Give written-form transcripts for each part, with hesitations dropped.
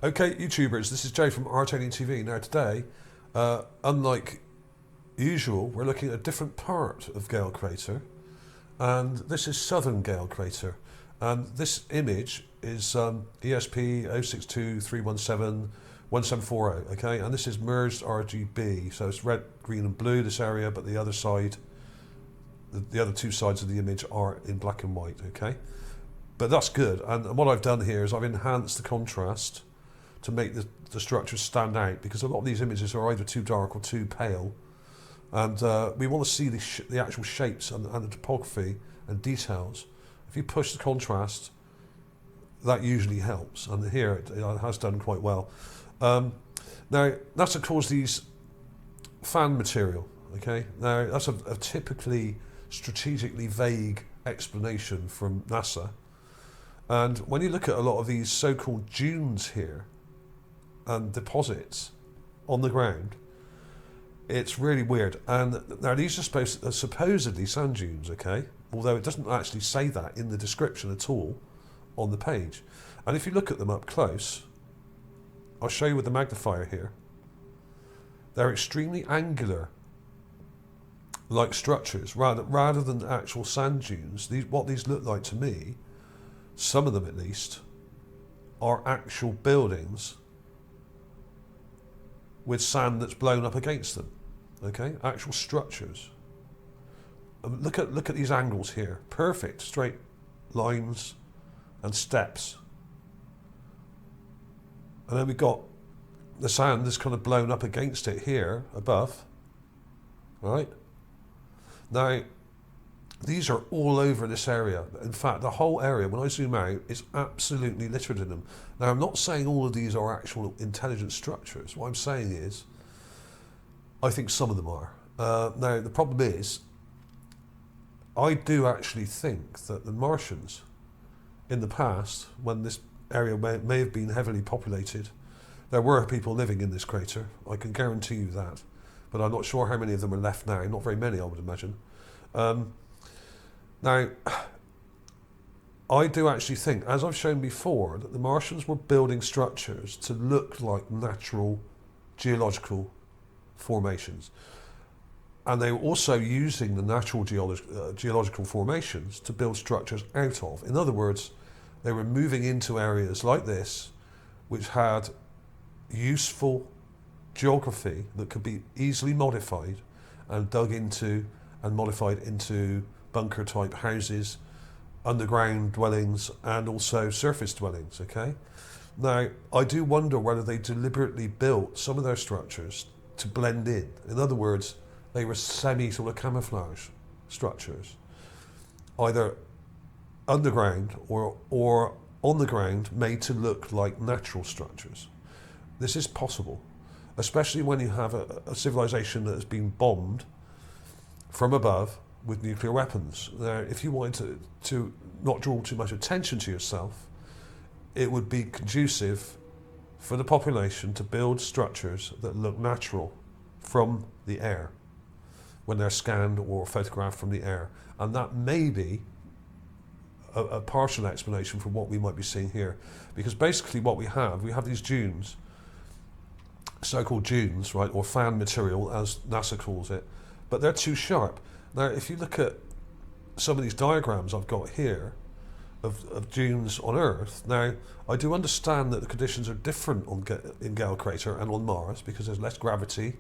Okay, YouTubers, this is Jay from ArtAlienTV. Now today, unlike usual, we're looking at a different part of Gale Crater, and this is southern Gale Crater. And this image is ESP 062317174, okay? And this is merged RGB, so it's red, green and blue, this area, but the other side, the other two sides of the image are in black and white, okay? But that's good, and what I've done here is I've enhanced the contrast to make the structures stand out, because a lot of these images are either too dark or too pale, and we want to see the actual shapes and the topography and details. If you push the contrast, that usually helps, and here it has done quite well. Now NASA calls these fan material, okay? Now that's a typically strategically vague explanation from NASA, and when you look at a lot of these so-called dunes here and deposits on the ground, it's really weird. And now these are supposedly sand dunes, okay? Although it doesn't actually say that in the description at all on the page. And if you look at them up close, I'll show you with the magnifier here, they're extremely angular, like structures, rather than actual sand dunes. What these look like to me, some of them at least, are actual buildings with sand that's blown up against them, okay? Actual structures. Look at these angles here. Perfect straight lines and steps. And then we've got the sand that's kind of blown up against it here above, right? Now, these are all over this area. In fact, the whole area, when I zoom out, is absolutely littered in them. Now, I'm not saying all of these are actual intelligent structures. What I'm saying is, I think some of them are. Now, the problem is, I do actually think that the Martians, in the past, when this area may have been heavily populated, there were people living in this crater. I can guarantee you that. But I'm not sure how many of them are left now. Not very many, I would imagine. Now, I do actually think, as I've shown before, that the Martians were building structures to look like natural geological formations. And they were also using the natural geological formations to build structures out of. In other words, they were moving into areas like this, which had useful geography that could be easily modified and dug into and modified into bunker type houses, underground dwellings, and also surface dwellings, okay? Now, I do wonder whether they deliberately built some of their structures to blend in. In other words, they were semi sort of camouflage structures, either underground or on the ground, made to look like natural structures. This is possible, especially when you have a civilization that has been bombed from above with nuclear weapons. Now, if you wanted to not draw too much attention to yourself, it would be conducive for the population to build structures that look natural from the air when they're scanned or photographed from the air. And that may be a partial explanation for what we might be seeing here. Because basically what we have these dunes, so-called dunes, right, or fan material as NASA calls it, but they're too sharp. Now, if you look at some of these diagrams I've got here of dunes on Earth, now, I do understand that the conditions are different in Gale Crater and on Mars because there's less gravity,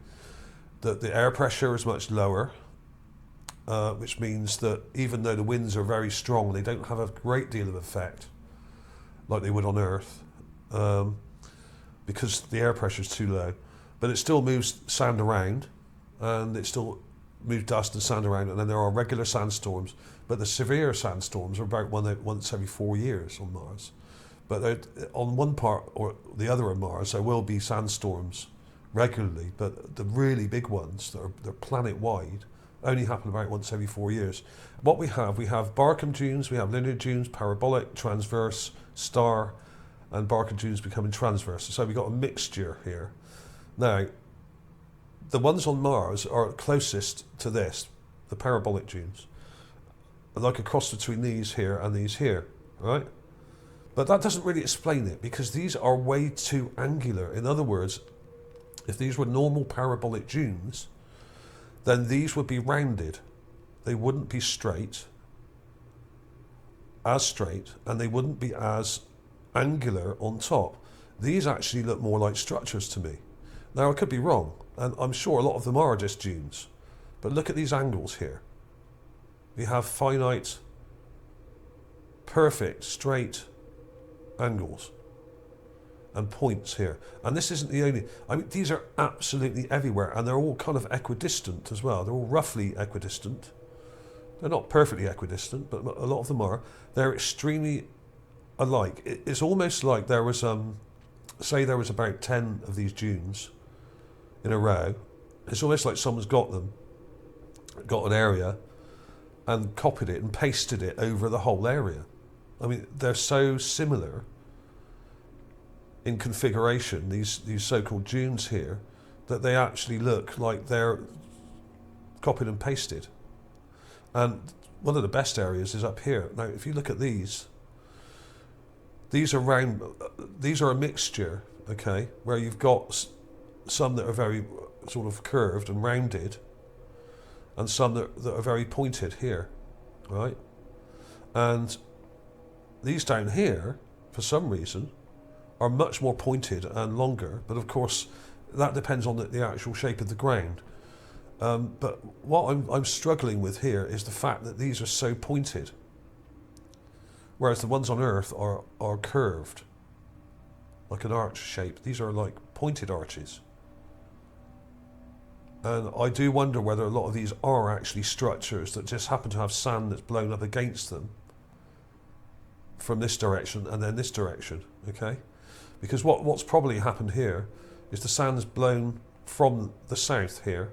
that the air pressure is much lower, which means that even though the winds are very strong, they don't have a great deal of effect like they would on Earth because the air pressure is too low. But it still moves sand around, and it still move dust and sand around, and then there are regular sandstorms, but the severe sandstorms are about once every 4 years on Mars. But on one part or the other of Mars, there will be sandstorms regularly, but the really big ones, they're planet-wide, only happen about once every 4 years. What we have Barkham dunes, we have linear dunes, parabolic, transverse, star, and Barkham dunes becoming transverse. So we've got a mixture here. Now, the ones on Mars are closest to this, the parabolic dunes, like a cross between these here and these here, right? But that doesn't really explain it, because these are way too angular. In other words, if these were normal parabolic dunes, then these would be rounded. They wouldn't be straight, and they wouldn't be as angular on top. These actually look more like structures to me. Now, I could be wrong, and I'm sure a lot of them are just dunes. But look at these angles here. We have finite, perfect, straight angles and points here. And this isn't the only, I mean, these are absolutely everywhere, and they're all kind of equidistant as well. They're all roughly equidistant. They're not perfectly equidistant, but a lot of them are. They're extremely alike. It's almost like there was, say there was about 10 of these dunes in a row. It's almost like someone's got an area and copied it and pasted it over the whole area. I mean, they're so similar in configuration, these so-called dunes here, that they actually look like they're copied and pasted. And one of the best areas is up here. Now, if you look at these are a mixture, okay, where you've got some that are very sort of curved and rounded, and some that are very pointed here, right? And these down here, for some reason, are much more pointed and longer, but of course that depends on the actual shape of the ground. But what I'm struggling with here is the fact that these are so pointed, whereas the ones on Earth are curved, like an arch shape. These are like pointed arches. And I do wonder whether a lot of these are actually structures that just happen to have sand that's blown up against them from this direction and then this direction, okay? Because what's probably happened here is the sand's blown from the south here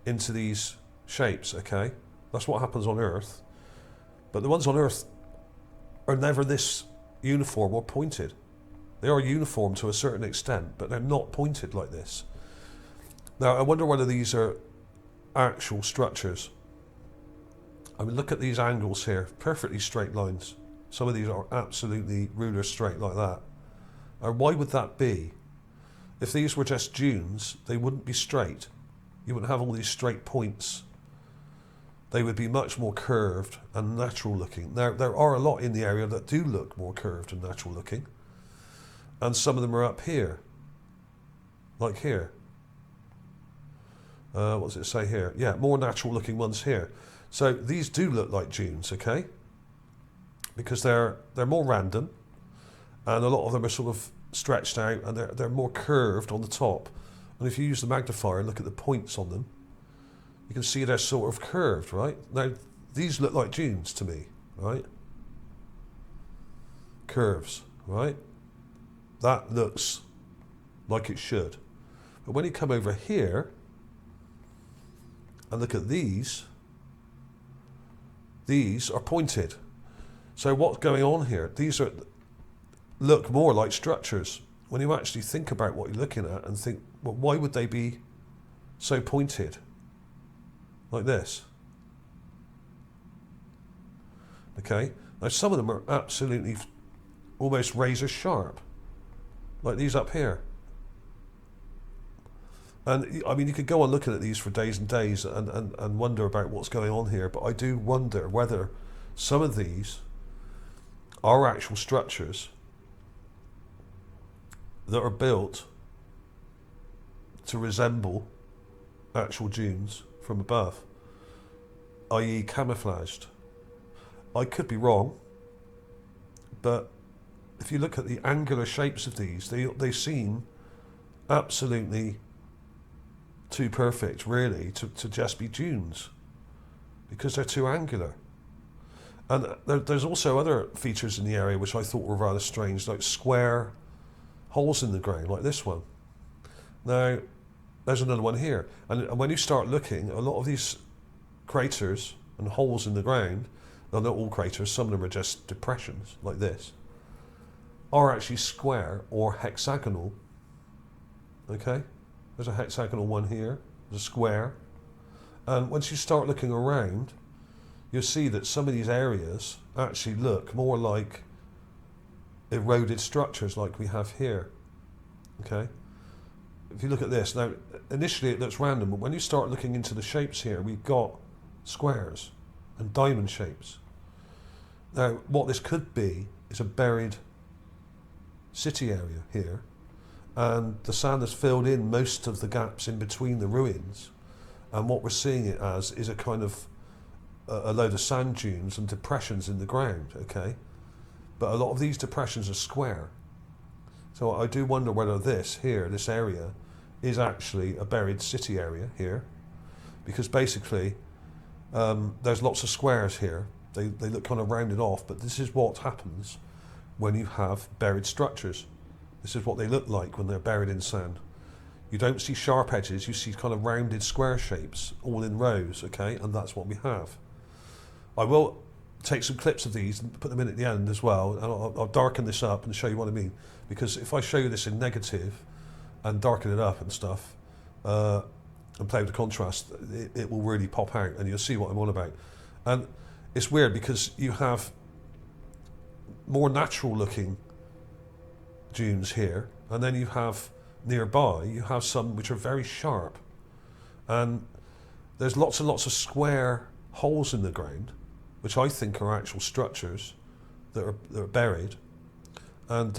into these shapes, okay? That's what happens on Earth. But the ones on Earth are never this uniform or pointed. They are uniform to a certain extent, but they're not pointed like this. Now, I wonder whether these are actual structures. I mean, look at these angles here, perfectly straight lines. Some of these are absolutely ruler straight like that. Now, why would that be? If these were just dunes, they wouldn't be straight. You wouldn't have all these straight points. They would be much more curved and natural looking. Now, there are a lot in the area that do look more curved and natural looking. And some of them are up here, like here. What does it say here? Yeah, more natural looking ones here. So these do look like dunes, okay? Because they're more random, and a lot of them are sort of stretched out, and they're more curved on the top. And if you use the magnifier and look at the points on them, you can see they're sort of curved, right? Now, these look like dunes to me, right? Curves, right? That looks like it should. But when you come over here and look at these are pointed. So what's going on here? These look more like structures. When you actually think about what you're looking at and think, well, why would they be so pointed? Like this. Okay? Now some of them are absolutely almost razor sharp. Like these up here. And I mean, you could go on looking at these for days and days and wonder about what's going on here, but I do wonder whether some of these are actual structures that are built to resemble actual dunes from above, i.e. camouflaged. I could be wrong, but if you look at the angular shapes of these, they seem absolutely too perfect, really, to just be dunes, because they're too angular. And there's also other features in the area which I thought were rather strange, like square holes in the ground, like this one. Now, there's another one here. And when you start looking, a lot of these craters and holes in the ground, well, not all craters, some of them are just depressions, like this, are actually square or hexagonal. Okay? There's a hexagonal one here, there's a square. And once you start looking around, you'll see that some of these areas actually look more like eroded structures like we have here. Okay, if you look at this now, initially it looks random, but when you start looking into the shapes here, we've got squares and diamond shapes. Now, what this could be is a buried city area here, and the sand has filled in most of the gaps in between the ruins, and what we're seeing it as is a kind of a load of sand dunes and depressions in the ground, okay? But a lot of these depressions are square. So I do wonder whether this here, this area, is actually a buried city area here, because basically there's lots of squares here. They look kind of rounded off, but this is what happens when you have buried structures. This is what they look like when they're buried in sand. You don't see sharp edges, you see kind of rounded square shapes, all in rows, okay? And that's what we have. I will take some clips of these and put them in at the end as well, and I'll darken this up and show you what I mean. Because if I show you this in negative and darken it up and stuff, and play with the contrast, it will really pop out, and you'll see what I'm on about. And it's weird because you have more natural looking dunes here, and then you have nearby, you have some which are very sharp, and there's lots and lots of square holes in the ground, which I think are actual structures that are buried, and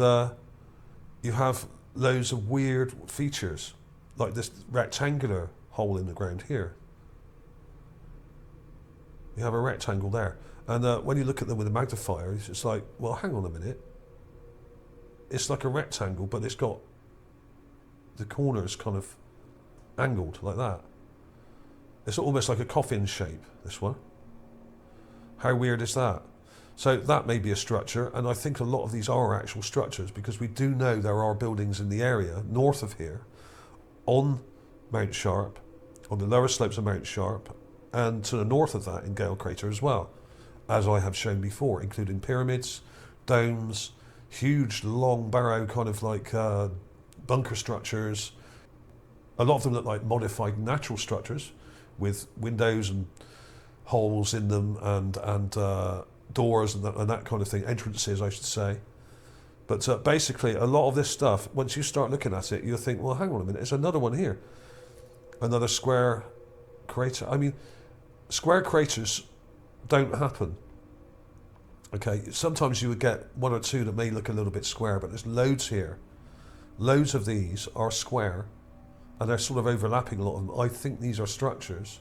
you have loads of weird features, like this rectangular hole in the ground here. You have a rectangle there, and when you look at them with a magnifier, it's just like, well, hang on a minute. It's like a rectangle, but it's got the corners kind of angled like that. It's almost like a coffin shape, this one. How weird is that? So that may be a structure, and I think a lot of these are actual structures, because we do know there are buildings in the area north of here, on Mount Sharp, on the lower slopes of Mount Sharp, and to the north of that in Gale Crater as well, as I have shown before, including pyramids, domes, huge long barrow kind of like bunker structures. A lot of them look like modified natural structures with windows and holes in them, and doors and that kind of thing, entrances I should say. But basically a lot of this stuff, once you start looking at it, you'll think, well, hang on a minute, there's another one here. Another square crater. I mean, square craters don't happen. Okay, sometimes you would get one or two that may look a little bit square, but there's loads here. Loads of these are square, and they're sort of overlapping a lot of them. I think these are structures,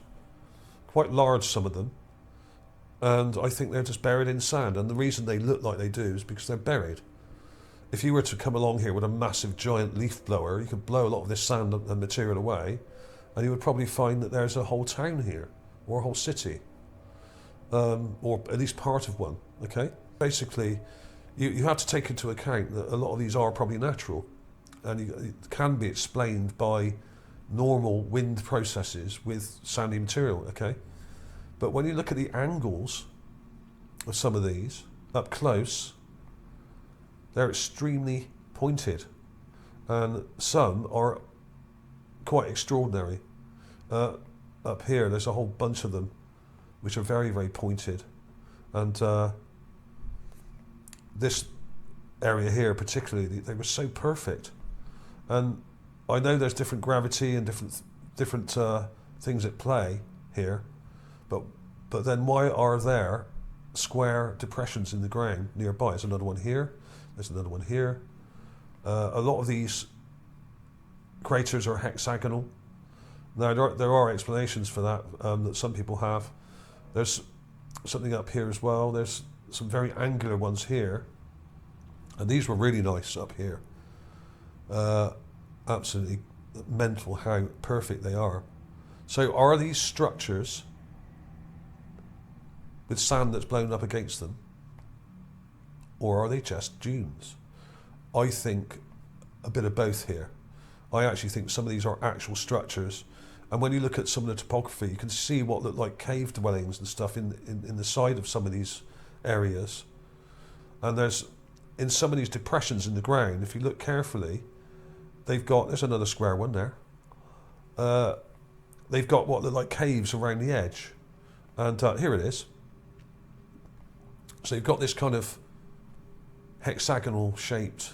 quite large, some of them, and I think they're just buried in sand, and the reason they look like they do is because they're buried. If you were to come along here with a massive giant leaf blower, you could blow a lot of this sand and material away, and you would probably find that there's a whole town here, or a whole city, or at least part of one, okay? Basically, you have to take into account that a lot of these are probably natural, and it can be explained by normal wind processes with sandy material, okay? But when you look at the angles of some of these, up close, they're extremely pointed, and some are quite extraordinary. Up here, there's a whole bunch of them which are very, very pointed, and this area here particularly, they were so perfect. And I know there's different gravity and different things at play here, but then why are there square depressions in the ground nearby? There's another one here, there's another one here. A lot of these craters are hexagonal. Now there are explanations for that, that some people have. There's something up here as well. There's some very angular ones here, and these were really nice up here. Absolutely mental how perfect they are. So are these structures with sand that's blown up against them, or are they just dunes? I think a bit of both here. I actually think some of these are actual structures, and when you look at some of the topography, you can see what look like cave dwellings and stuff in the side of some of these areas. And there's, in some of these depressions in the ground, if you look carefully, there's another square one there. They've got what look like caves around the edge, and here it is. So you've got this kind of hexagonal shaped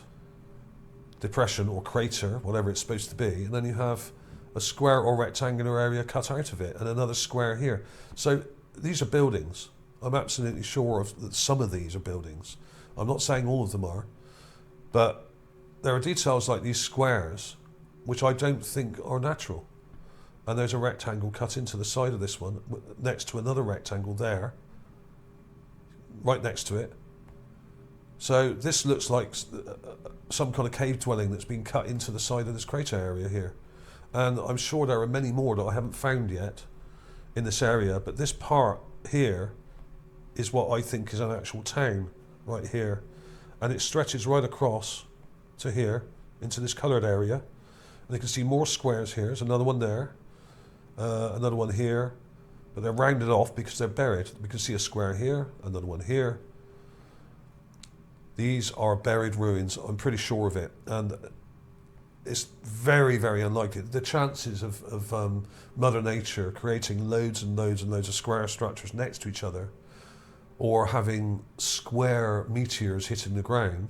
depression or crater, whatever it's supposed to be, and then you have a square or rectangular area cut out of it and another square here. So these are buildings. I'm absolutely sure that some of these are buildings. I'm not saying all of them are, but there are details like these squares which I don't think are natural. And there's a rectangle cut into the side of this one next to another rectangle there, right next to it. So this looks like some kind of cave dwelling that's been cut into the side of this crater area here. And I'm sure there are many more that I haven't found yet in this area, but this part here is what I think is an actual town right here. And it stretches right across to here into this coloured area. And you can see more squares here. There's another one there, another one here, but they're rounded off because they're buried. We can see a square here, another one here. These are buried ruins, I'm pretty sure of it, and it's very, very unlikely. The chances of Mother Nature creating loads and loads and loads of square structures next to each other, or having square meteors hitting the ground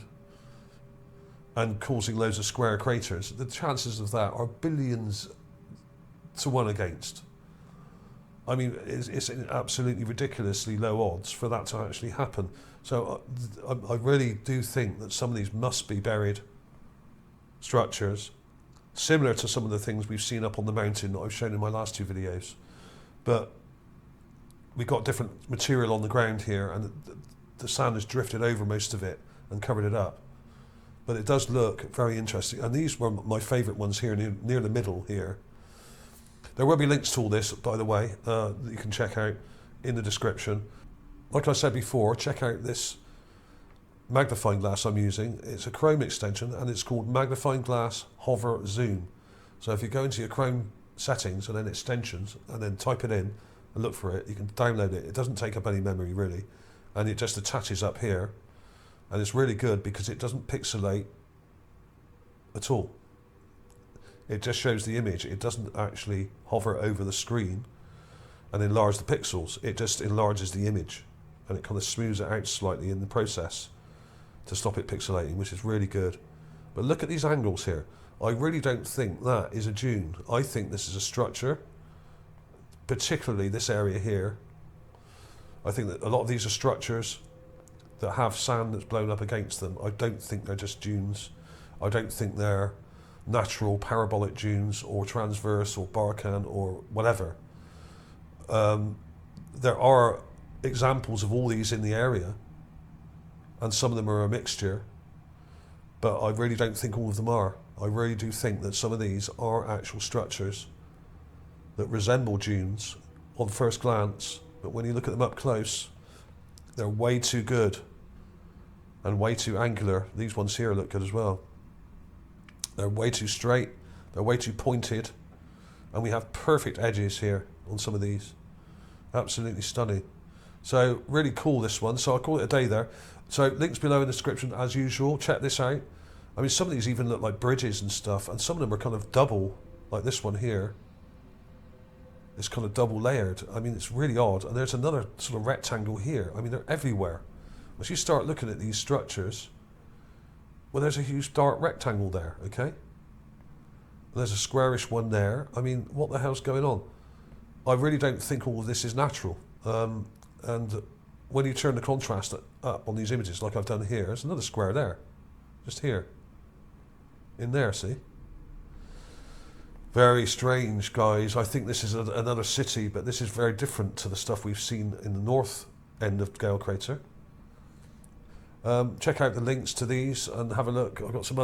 and causing loads of square craters, the chances of that are billions to 1 against. I mean, it's absolutely ridiculously low odds for that to actually happen. So I really do think that some of these must be buried structures, similar to some of the things we've seen up on the mountain that I've shown in my last 2 videos. But we've got different material on the ground here, and the sand has drifted over most of it and covered it up. But it does look very interesting. And these were my favourite ones here, near the middle here. There will be links to all this, by the way, that you can check out in the description. Like I said before, check out this magnifying glass I'm using. It's a Chrome extension and it's called Magnifying Glass Hover Zoom. So if you go into your Chrome settings and then extensions and then type it in and look for it, you can download it. It doesn't take up any memory really, and it just attaches up here. And it's really good because it doesn't pixelate at all. It just shows the image. It doesn't actually hover over the screen and enlarge the pixels. It just enlarges the image, and it kind of smooths it out slightly in the process to stop it pixelating, which is really good. But look at these angles here. I really don't think that is a dune. I think this is a structure, particularly this area here. I think that a lot of these are structures that have sand that's blown up against them. I don't think they're just dunes. I don't think they're natural parabolic dunes or transverse or Barkhan or whatever. There are examples of all these in the area, and some of them are a mixture, but I really don't think all of them are. I really do think that some of these are actual structures that resemble dunes on first glance, but when you look at them up close, they're way too good and way too angular. These ones here look good as well. They're way too straight, they're way too pointed, and we have perfect edges here on some of these. Absolutely stunning. So really cool, this one. So I'll call it a day there. So links below in the description as usual. Check this out. I mean, some of these even look like bridges and stuff, and some of them are kind of double, like this one here. It's kind of double layered. I mean, it's really odd. And there's another sort of rectangle here. I mean, they're everywhere. Once you start looking at these structures, well, there's a huge dark rectangle there, okay? And there's a squarish one there. I mean, what the hell's going on? I really don't think all of this is natural. And when you turn the contrast up on these images, like I've done here, there's another square there, just here, in there, see? Very strange, guys. I think this is another city, but this is very different to the stuff we've seen in the north end of Gale Crater. Check out the links to these and have a look. I've got some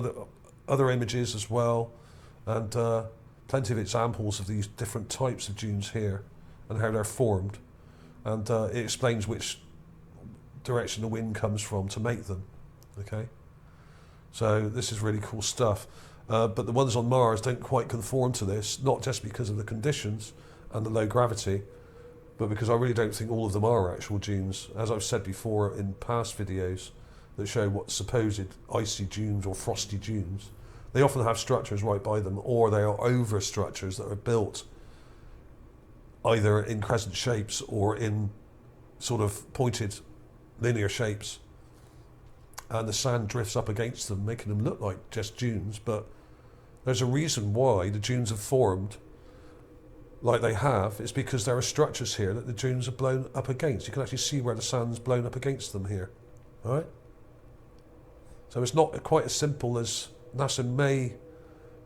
other images as well, and plenty of examples of these different types of dunes here and how they're formed, and it explains which direction the wind comes from to make them. Okay, so this is really cool stuff. But the ones on Mars don't quite conform to this, not just because of the conditions and the low gravity, but because I really don't think all of them are actual dunes. As I've said before in past videos that show what supposed icy dunes or frosty dunes, they often have structures right by them, or they are over structures that are built either in crescent shapes or in sort of pointed linear shapes. and the sand drifts up against them, making them look like just dunes. But there's a reason why the dunes have formed like they have. It's because there are structures here that the dunes are blown up against. You can actually see where the sand's blown up against them here. All right? So it's not quite as simple as NASA may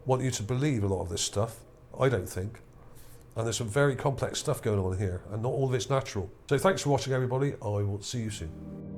want you to believe a lot of this stuff. I don't think. And there's some very complex stuff going on here, and not all of it's natural. So thanks for watching, everybody. I will see you soon.